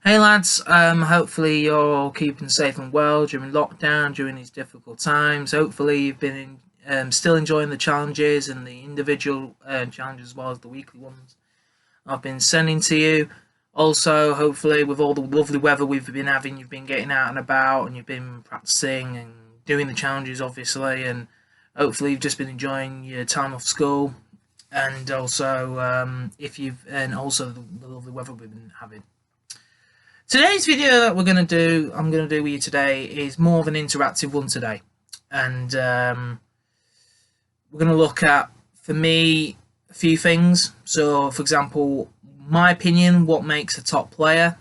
Hey lads, hopefully you're all keeping safe and well during lockdown, during these difficult times. Hopefully you've been still enjoying the challenges and the individual challenges as well as the weekly ones I've been sending to you. Also, hopefully with all the lovely weather we've been having, you've been getting out and about and you've been practicing and doing the challenges obviously, and hopefully you've just been enjoying your time off school and also the lovely weather we've been having. Today's video that I'm going to do with you today, is more of an interactive one today. And we're going to look at, for me, a few things. So, for example, my opinion, what makes a top player.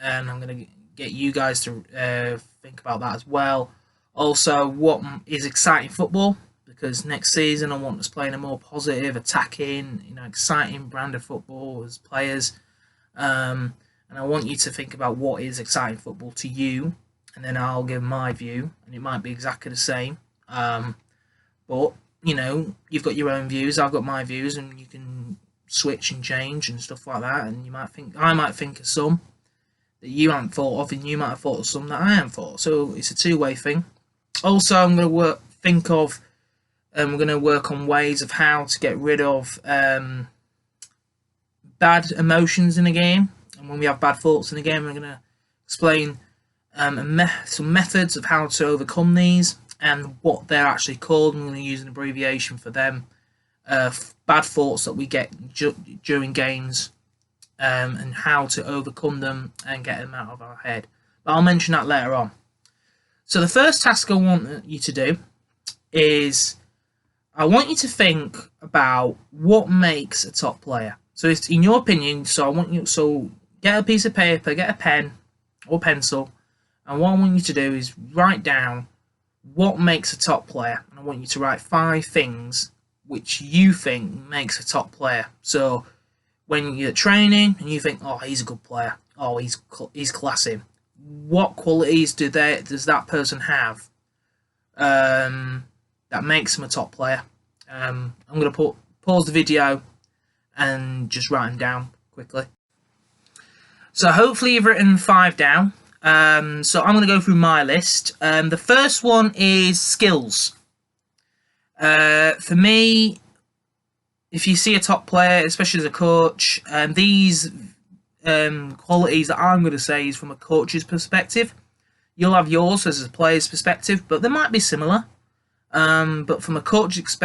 And I'm going to get you guys to think about that as well. Also, what is exciting football. Because next season I want us playing a more positive, attacking, exciting brand of football as players. And I want you to think about what is exciting football to you, and then I'll give my view, and it might be exactly the same. But, you've got your own views, I've got my views, and you can switch and change and stuff like that, and I might think of some that you haven't thought of, and you might have thought of some that I haven't thought of. So it's a two-way thing. Also, I'm going to we're going to work on ways of how to get rid of bad emotions in a game. And when we have bad thoughts in the game, we're going to explain some methods of how to overcome these and what they're actually called. I'm going to use an abbreviation for them. Bad thoughts that we get during games, and how to overcome them and get them out of our head. But I'll mention that later on. So the first task I want you to do is I want you to think about what makes a top player. So it's in your opinion. So get a piece of paper, get a pen or pencil, and what I want you to do is write down what makes a top player. And I want you to write 5 things which you think makes a top player. So when you're training and you think, oh, he's a good player, oh, he's classy, what qualities does that person have that makes him a top player? I'm going to pause the video and just write them down quickly. So hopefully you've written 5 down. So I'm going to go through my list. The first one is skills. For me, if you see a top player, especially as a coach, these qualities that I'm going to say is from a coach's perspective. You'll have yours as a player's perspective, but they might be similar. But from a coach's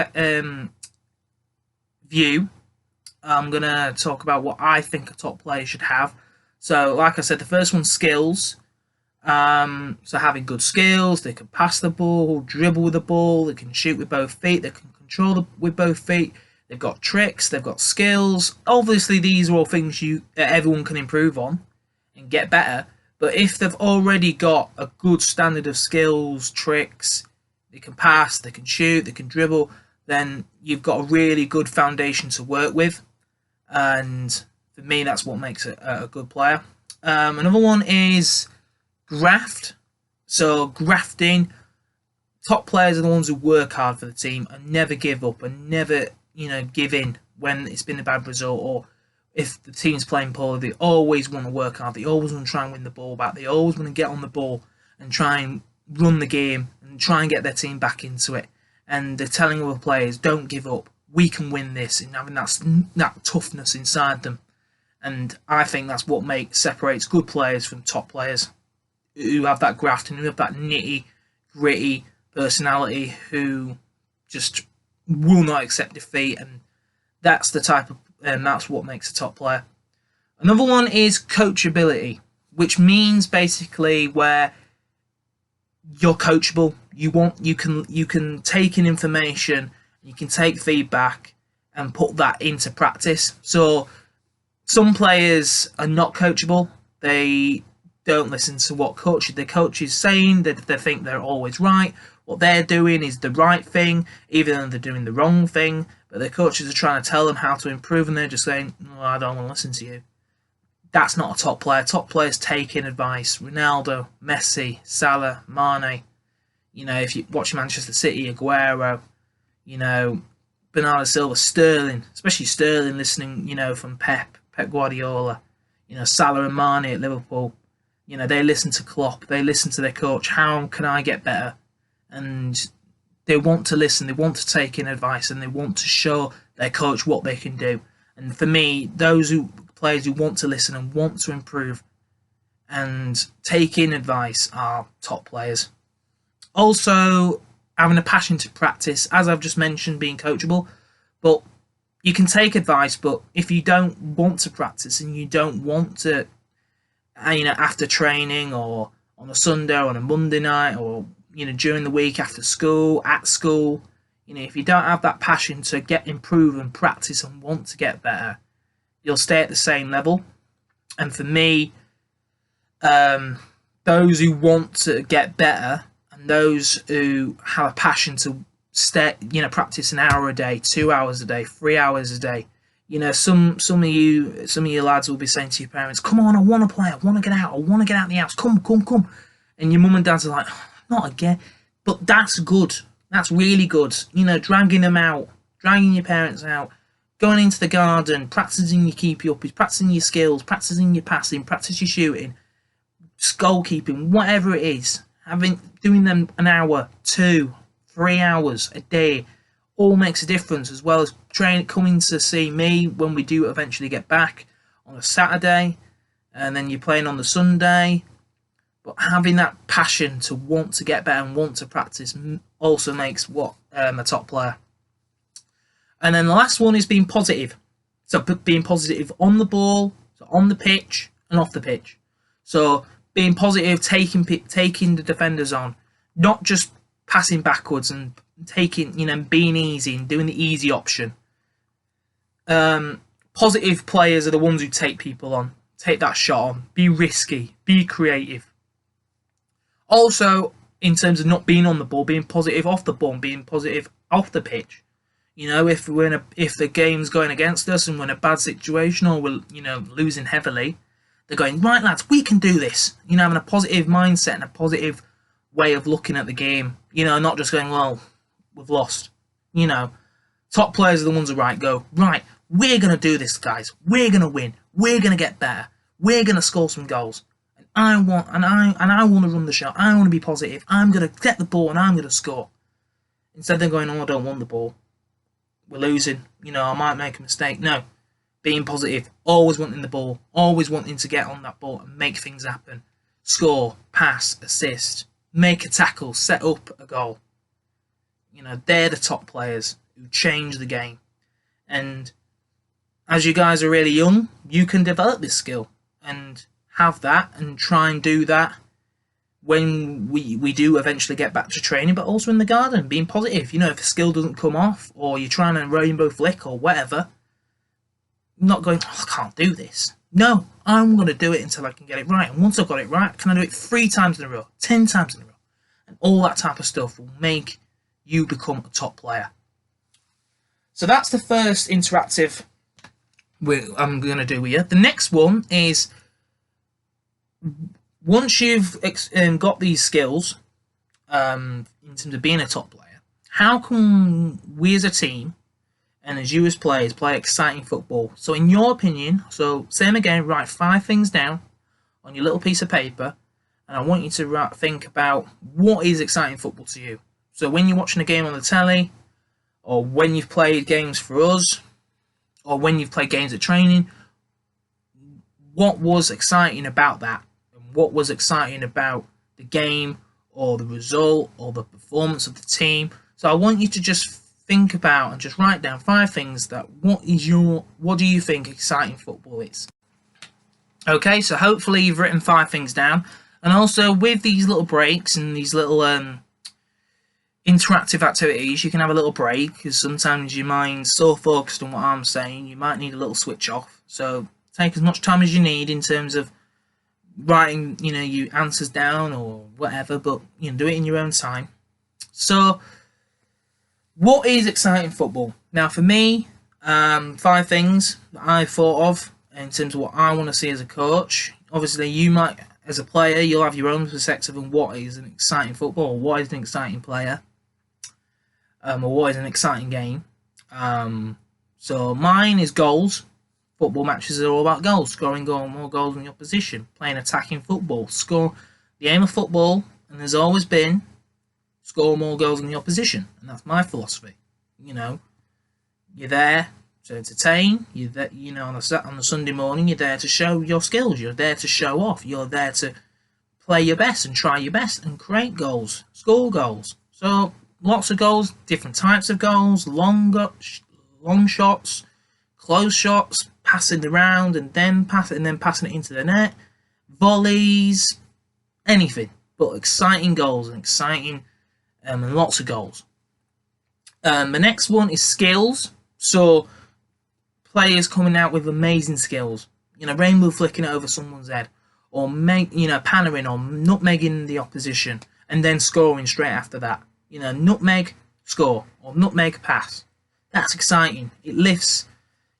view, I'm going to talk about what I think a top player should have. So, like I said, the first one's skills. So having good skills, they can pass the ball, dribble with the ball, they can shoot with both feet, they can control with both feet, they've got tricks, they've got skills. Obviously, these are all things everyone can improve on and get better. But if they've already got a good standard of skills, tricks, they can pass, they can shoot, they can dribble, then you've got a really good foundation to work with. And for me, that's what makes it a good player. Another one is graft. So grafting, top players are the ones who work hard for the team and never give up and never, give in when it's been a bad result, or if the team's playing poorly. They always want to work hard. They always want to try and win the ball back. They always want to get on the ball and try and run the game and try and get their team back into it. And they're telling other players, don't give up. We can win this, and having that toughness inside them. And I think that's what separates good players from top players who have that graft and who have that nitty gritty personality, who just will not accept defeat. And that's the type of, that's what makes a top player. Another one is coachability, which means basically where you're coachable. You can take in information, you can take feedback and put that into practice. So some players are not coachable. They don't listen to what the coach is saying. They think they're always right. What they're doing is the right thing, even though they're doing the wrong thing. But their coaches are trying to tell them how to improve, and they're just saying, "No, I don't want to listen to you." That's not a top player. Top players take in advice. Ronaldo, Messi, Salah, Mane. If you watch Manchester City, Aguero, Bernardo Silva, Sterling, especially Sterling, listening, from Pep Guardiola, Salah and Mane at Liverpool. You know, they listen to Klopp, they listen to their coach. How can I get better? And they want to listen, they want to take in advice, and they want to show their coach what they can do. And for me, players who want to listen and want to improve and take in advice are top players. Also, having a passion to practice, as I've just mentioned, being coachable. But you can take advice, but if you don't want to practice and you don't want to, after training or on a Sunday or on a Monday night or during the week after school, at school, if you don't have that passion to improve and practice and want to get better, you'll stay at the same level. And for me, those who want to get better and those who have a passion to practice an hour a day, 2 hours a day, 3 hours a day. Some of you lads will be saying to your parents, "Come on, I want to play, I want to get out, I want to get out of the house, come." And your mum and dads are like, "Not again." But that's good. That's really good. Dragging them out, dragging your parents out, going into the garden, practicing your keepy-uppies, practicing your skills, practicing your passing, practice your shooting, goalkeeping, whatever it is. Doing them an hour, 2, 3 hours a day all makes a difference, as well as coming to see me when we do eventually get back on a Saturday, and then you're playing on the Sunday. But having that passion to want to get better and want to practice also makes a top player. And then the last one is being positive. So being positive on the ball, so on the pitch and off the pitch. So being positive, taking the defenders on, not just passing backwards and being easy and doing the easy option. Positive players are the ones who take people on, take that shot on, be risky, be creative. Also, in terms of not being on the ball, being positive off the ball, and being positive off the pitch. If the game's going against us and we're in a bad situation or we're losing heavily, they're going, "Right, lads, we can do this." Having a positive mindset and a positive way of looking at the game. Not just going, "Well, we've lost." Top players are the ones who go, "Right, we're going to do this, guys. We're going to win. We're going to get better. We're going to score some goals. I want to run the show. I want to be positive. I'm going to get the ball and I'm going to score." Instead of them going, "Oh, I don't want the ball. We're losing. I might make a mistake." No. Being positive. Always wanting the ball. Always wanting to get on that ball and make things happen. Score, pass, assist, make a tackle, set up a goal. They're the top players who change the game. And as you guys are really young, you can develop this skill and have that and try and do that when we do eventually get back to training, but also in the garden, being positive. If the skill doesn't come off or you're trying to rainbow flick or whatever, not going, "Oh, I can't do this." No, I'm going to do it until I can get it right. And once I've got it right, can I do it 3 times in a row, 10 times in a row? And all that type of stuff will make you become a top player. So that's the first interactive I'm going to do with you. The next one is, once you've got these skills in terms of being a top player, how can we as a team and as you as players play exciting football? So in your opinion, same again, write 5 things down on your little piece of paper, and I want you to think about what is exciting football to you. So when you're watching a game on the telly, or when you've played games for us, or when you've played games at training, what was exciting about that? What was exciting about the game or the result or the performance of the team? So I want you to just think about and just write down 5 things that what do you think exciting football is? Okay, so hopefully you've written 5 things down. And also with these little breaks and these little interactive activities, you can have a little break, because sometimes your mind's so focused on what I'm saying, you might need a little switch off. So take as much time as you need in terms of writing, your answers down or whatever, but do it in your own time. So, what is exciting football? Now, for me, 5 things that I thought of in terms of what I want to see as a coach. Obviously, you might, as a player, you'll have your own perspective on what is an exciting football, or what is an exciting player, or what is an exciting game. So mine is goals. Football matches are all about goals, scoring more goals than the opposition, playing attacking football. The aim of football, and there's always been, score more goals than the opposition, and that's my philosophy. You know, you're there to entertain. You're there, on the Sunday morning, you're there to show your skills. You're there to show off. You're there to play your best and try your best and create goals, score goals. So lots of goals, different types of goals, long shots, close shots, passing around and then passing it into the net, volleys, anything. But exciting goals and and lots of goals. The next one is skills. So players coming out with amazing skills. Rainbow flicking it over someone's head, or pannering or nutmegging the opposition and then scoring straight after that. Nutmeg, score, or nutmeg, pass. That's exciting. It lifts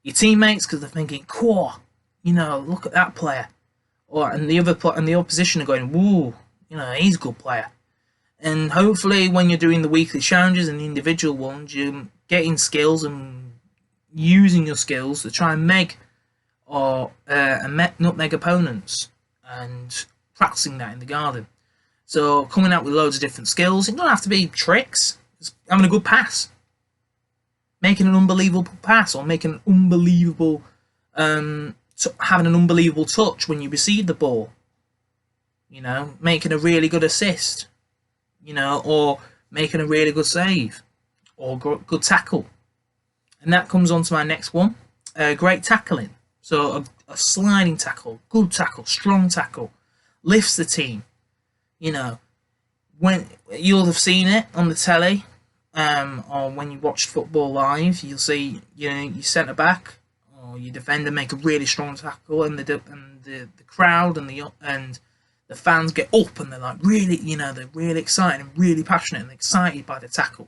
your teammates because they're thinking, "Cool, look at that player," and the opposition are going, "Woo, he's a good player." And hopefully, when you're doing the weekly challenges and the individual ones, you're getting skills and using your skills to try and nutmeg opponents and practicing that in the garden. So coming out with loads of different skills. It don't have to be tricks. It's having a good pass, making an unbelievable pass, or making an unbelievable, having an unbelievable touch when you receive the ball. Making a really good assist. Or making a really good save, or good tackle. And that comes on to my next one. Great tackling. So a sliding tackle, good tackle, strong tackle, lifts the team. When you'll have seen it on the telly, or when you watch football live, you'll see your centre back or your defender make a really strong tackle, and the crowd and the fans get up and they're like really, they're really excited and really passionate and excited by the tackle.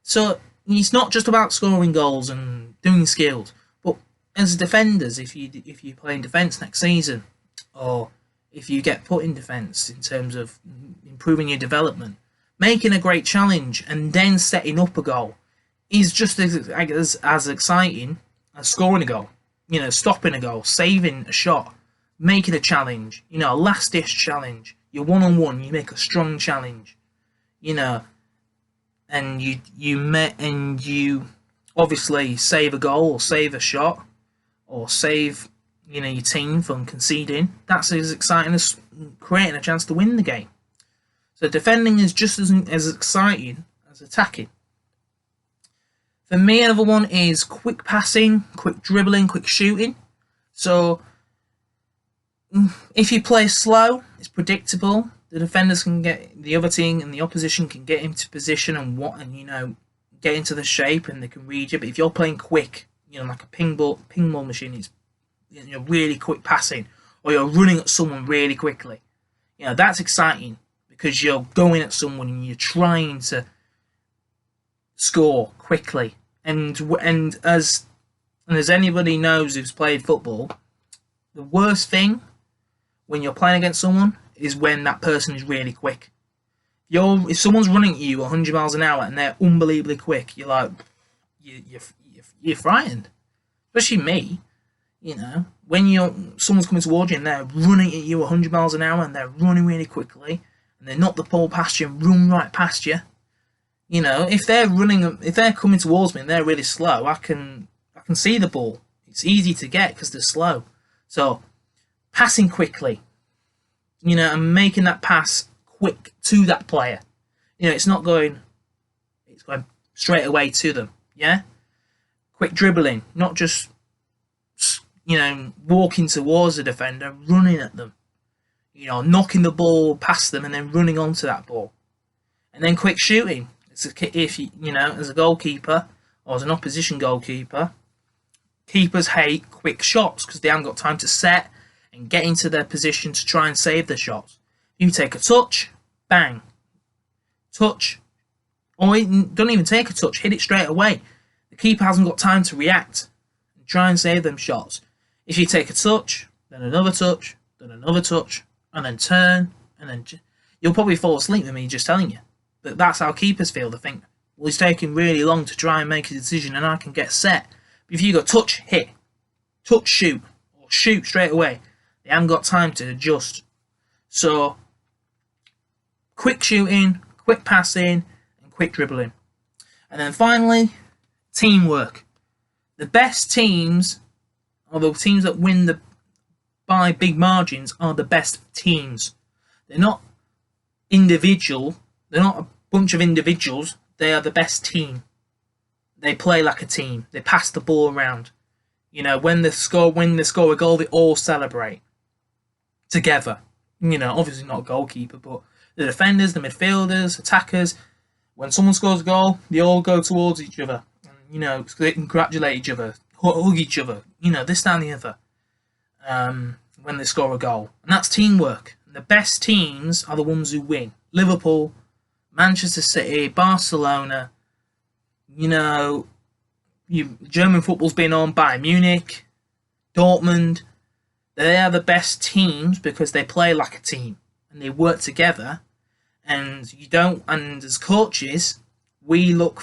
So it's not just about scoring goals and doing skills, but as defenders, if you play in defence next season, or if you get put in defence in terms of improving your development, making a great challenge and then setting up a goal is just as exciting as scoring a goal. Stopping a goal, saving a shot, making a challenge, a last ditch challenge. You're one-on-one, you make a strong challenge, and you obviously save a goal or save a shot or save your team from conceding. That's as exciting as creating a chance to win the game. So defending is just as exciting as attacking. For me, another one is quick passing, quick dribbling, quick shooting. So if you play slow, it's predictable. The defenders can get the other team and the opposition can get into position and get into the shape, and they can read you. But if you're playing quick, like a ping ball machine, it's really quick passing, or you're running at someone really quickly. That's exciting because you're going at someone and you're trying to score quickly. And as anybody knows who's played football, the worst thing when you're playing against someone is when that person is really quick. If someone's running at you 100 miles an hour and they're unbelievably quick, you're like, you're frightened. Especially me, when someone's coming towards you and they're running at you 100 miles an hour and they're running really quickly and they knock the ball past you and run right past you. If they're coming towards me and they're really slow, I can see the ball. It's easy to get because they're slow. So passing quickly, and making that pass quick to that player. It's going straight away to them. Yeah? Quick dribbling, not just, walking towards the defender, running at them. Knocking the ball past them and then running onto that ball. And then quick shooting. If as a goalkeeper or as an opposition goalkeeper, keepers hate quick shots because they haven't got time to set and get into their position to try and save their shots. You take a touch, bang. Touch. Or don't even take a touch, hit it straight away. The keeper hasn't got time to react and try and save them shots. If you take a touch, then another touch, then another touch, and then turn, and then you'll probably fall asleep with me just telling you. But that's how keepers feel. They think, well, he's taking really long to try and make a decision and I can get set. But if you go touch, hit, touch shoot or shoot straight away. They haven't got time to adjust. So quick shooting, quick passing, and quick dribbling. And then finally, teamwork. The best teams, or the teams that win by big margins, are the best teams. They're not individual. They're not a bunch of individuals. They are the best team. They play like a team. They pass the ball around. You know, when they score a goal, they all celebrate together. You know, obviously not a goalkeeper, but the defenders, the midfielders, attackers. When someone scores a goal, they all go towards each other. And, you know, they congratulate each other, hug each other. You know, this, that, and the other. When they score a goal, and that's teamwork. And the best teams are the ones who win. Liverpool, Manchester City, Barcelona. You know, German football's been on by Munich, Dortmund. They are the best teams because they play like a team and they work together. And you don't. And as coaches, we don't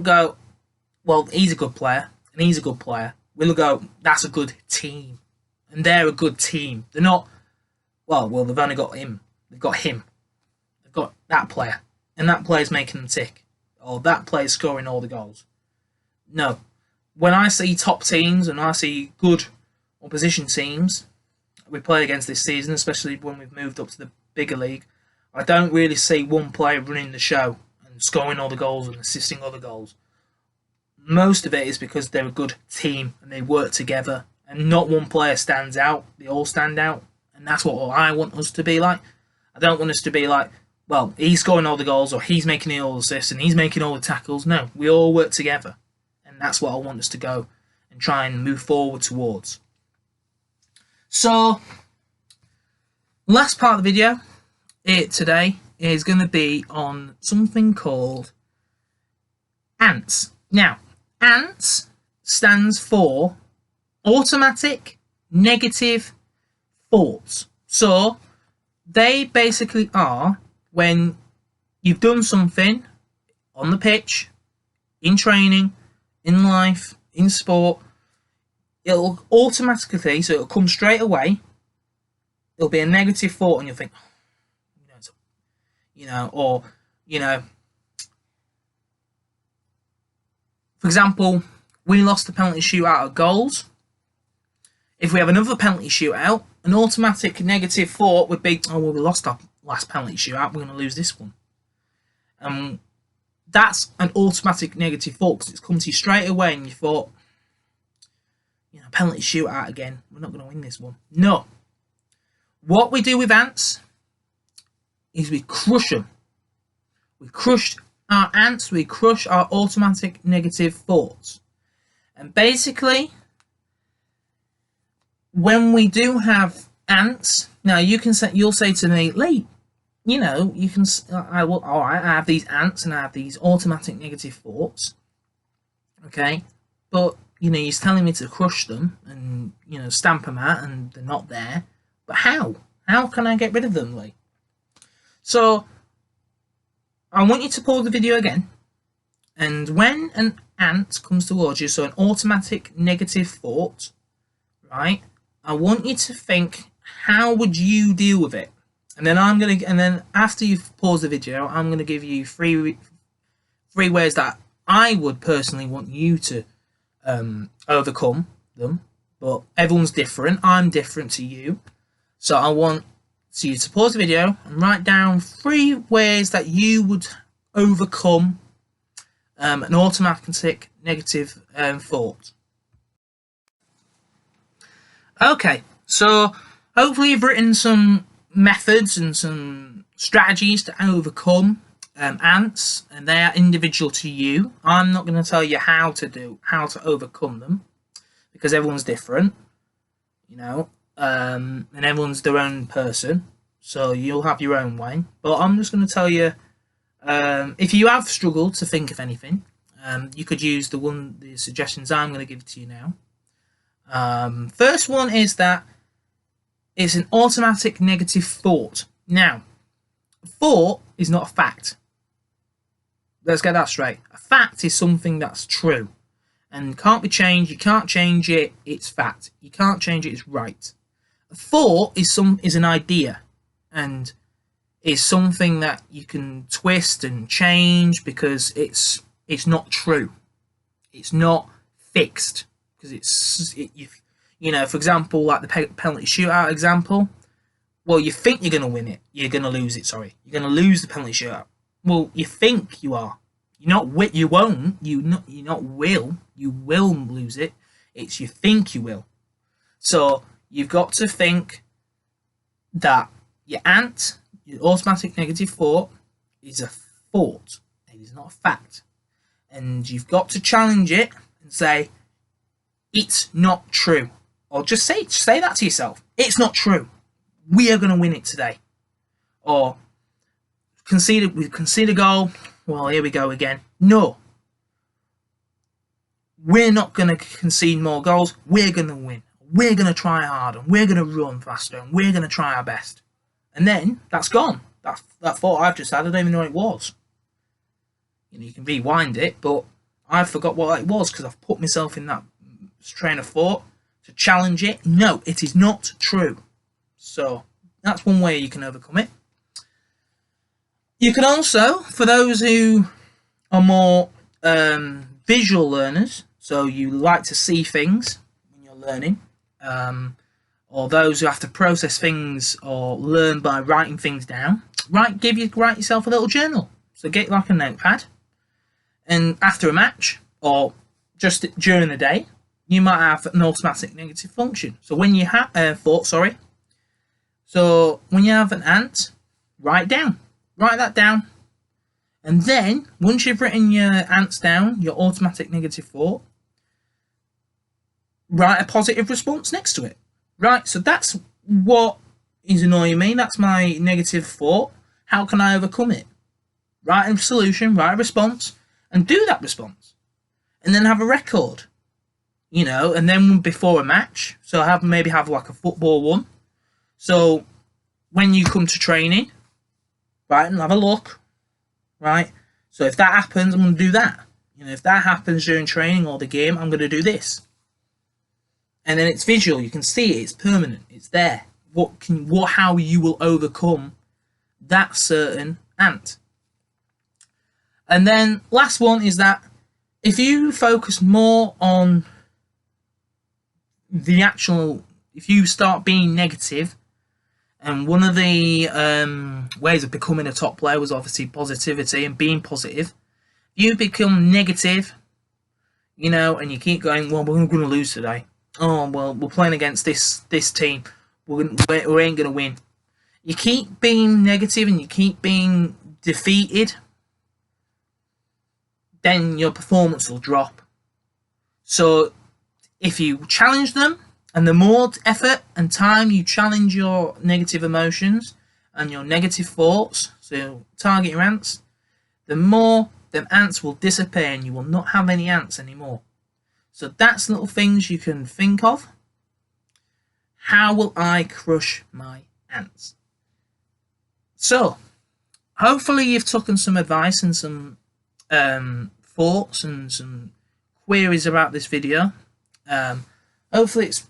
go, well, he's a good player and he's a good player. We'll go, that's a good team, and they're a good team. They're not. Well, they've only got him. They've got him. They've got that player, and that player's making them tick, or that player's scoring all the goals. No, when I see top teams and I see good opposition teams we play against this season, especially when we've moved up to the bigger league, I don't really see one player running the show and scoring all the goals and assisting all the goals. Most of it is because they're a good team and they work together, and not one player stands out. They all stand out, and that's what I want us to be like. I don't want us to be like, well, he's scoring all the goals, or he's making all the assists, and he's making all the tackles. No, we all work together, and that's what I want us to go and try and move forward towards. So, last part of the video today is going to be on something called ANTS. Now, ANTS stands for Automatic Negative Thoughts. So, they basically are when you've done something on the pitch, in training, in life, in sport, it'll automatically, so it'll come straight away, it'll be a negative thought and you'll think, for example, we lost the penalty shootout at goals. If we have another penalty shootout, an automatic negative thought would be, oh, well, we lost our last penalty shootout, we're going to lose this one. That's an automatic negative thought because it's come to you straight away and you thought, penalty shootout again, we're not going to win this one. No. What we do with ANTS is we crush them. We crush our ANTS, we crush our automatic negative thoughts. And basically, when we do have ANTS, now you'll say to me, Lee, you can, I have these ANTS and I have these automatic negative thoughts. Okay, but he's telling me to crush them and stamp them out, and they're not there. But how? How can I get rid of them, Lee? So I want you to pause the video again, and when an ANT comes towards you, so an automatic negative thought, right? I want you to think, how would you deal with it? And then after you've paused the video, I'm gonna give you three ways that I would personally want you to overcome them. But everyone's different. I'm different to you, so I want you to pause the video and write down 3 ways that you would overcome an automatic negative thought. Okay, so hopefully you've written some methods and some strategies to overcome ANTS, and they are individual to you. I'm not going to tell you how to overcome them because everyone's different, and everyone's their own person, so you'll have your own way. But I'm just going to tell you, if you have struggled to think of anything, you could use the suggestions I'm going to give to you now. First one is that it's an automatic negative thought. Now, a thought is not a fact. Let's get that straight. A fact is something that's true. and can't be changed. You can't change it. It's fact. You can't change it. It's right. A thought is an idea, and is something that you can twist and change because it's not true. It's not fixed because you know, for example, like the penalty shootout example. Well, you think you're going to win it. You're going to lose it. Sorry, you're going to lose the penalty shootout. Well, you think you are. You're not. You won't. You're not. Will. You will lose it. It's you think you will. So you've got to think that your ANT, your automatic negative thought, is a thought. It is not a fact. And you've got to challenge it and say, it's not true. Or just say that to yourself. It's not true. We are going to win it today. Or concede a goal. Well, here we go again. No. We're not going to concede more goals. We're going to win. We're going to try harder. We're going to run faster. And we're going to try our best. And then that's gone. That thought I've just had, I don't even know what it was. You know, you can rewind it, but I forgot what it was because I've put myself in that train of thought to challenge it. No, it is not true. So that's one way you can overcome it. You can also, for those who are more visual learners, so you like to see things when you're learning, or those who have to process things or learn by writing things down, write yourself a little journal. So get like a notepad, and after a match or just during the day, you might have an automatic negative function. So when you have so when you have an ANT, write that down, and then once you've written your ANTs down, your automatic negative thought, write a positive response next to it. Right, so that's what is annoying me. That's my negative thought. How can I overcome it? Write a solution, write a response, and do that response. And then have a record. You know, and then before a match, so maybe have like a football one. So when you come to training, right, and have a look, right? So if that happens, I'm going to do that. You know, if that happens during training or the game, I'm going to do this. And then it's visual. You can see it. It's permanent. It's there. How you will overcome that certain ANT. And then last one is that if you focus more on the actual, if you start being negative, and one of the ways of becoming a top player was obviously positivity and being positive. If you become negative, you know, and you keep going, well, we're going to lose today. Oh, well, we're playing against this team. We ain't going to win. You keep being negative and you keep being defeated, then your performance will drop. So if you challenge them, and the more effort and time you challenge your negative emotions and your negative thoughts, so target your ANTs, the more them ANTs will disappear and you will not have any ANTs anymore. So that's little things you can think of. How will I crush my ANTs? So, hopefully you've taken some advice and some thoughts and some queries about this video. Hopefully it's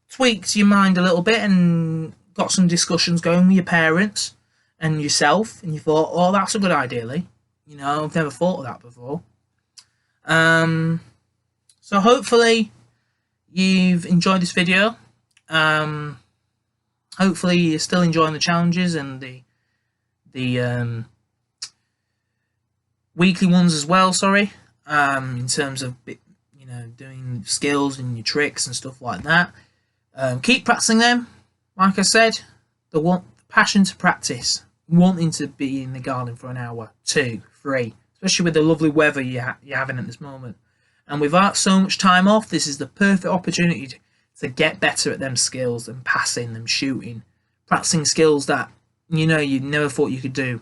tweaked your mind a little bit and got some discussions going with your parents and yourself, and you thought, oh, that's a good idea, Lee. You know, I've never thought of that before. So hopefully you've enjoyed this video. Hopefully you're still enjoying the challenges and the weekly ones as well, sorry, in terms of, you know, doing skills and your tricks and stuff like that. Keep practicing them. Like I said, the passion to practice, wanting to be in the garden for an hour, 2, 3, especially with the lovely weather you're having at this moment. And without so much time off, this is the perfect opportunity to get better at them skills and passing, them shooting, practicing skills that, you know, you never thought you could do.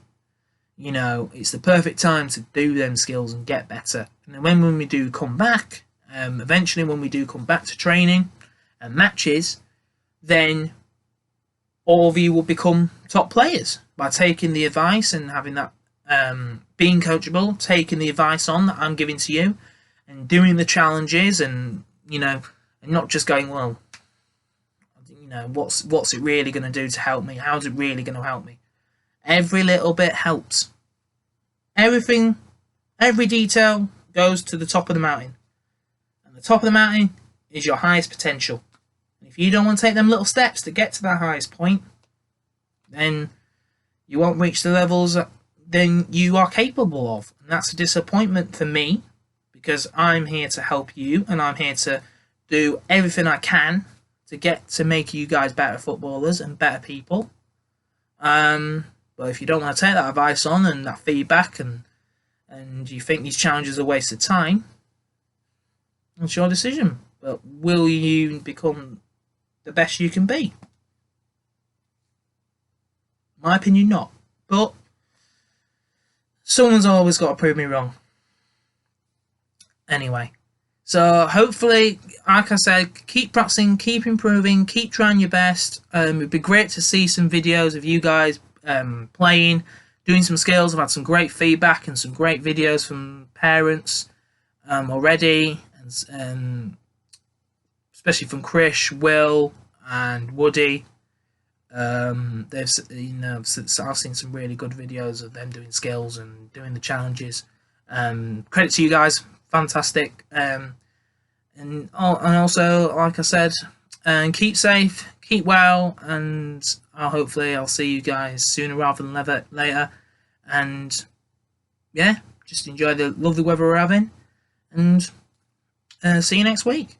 You know, it's the perfect time to do them skills and get better. And then when we do come back, eventually when we do come back to training and matches, then all of you will become top players by taking the advice and having that, being coachable, taking the advice on that I'm giving to you, and doing the challenges, and and not just going, well, what's it really going to do to help me? How's it really going to help me? Every little bit helps. Everything, every detail goes to the top of the mountain, and the top of the mountain is your highest potential. And if you don't want to take them little steps to get to that highest point, then you won't reach the levels that then you are capable of. And that's a disappointment for me, because I'm here to help you, and I'm here to do everything I can to make you guys better footballers and better people. But if you don't want to take that advice on and that feedback, and you think these challenges are a waste of time, it's your decision. But will you become the best you can be? My opinion, not. But someone's always got to prove me wrong. Anyway, so hopefully, like I said, keep practicing, keep improving, keep trying your best. It'd be great to see some videos of you guys playing, doing some skills. I've had some great feedback and some great videos from parents already, and especially from Krish, Will, and Woody. I've seen some really good videos of them doing skills and doing the challenges. Credit to you guys, fantastic. And also, like I said, keep safe, keep well, and hopefully I'll see you guys sooner rather than later. And yeah, just enjoy the lovely weather we're having, and see you next week.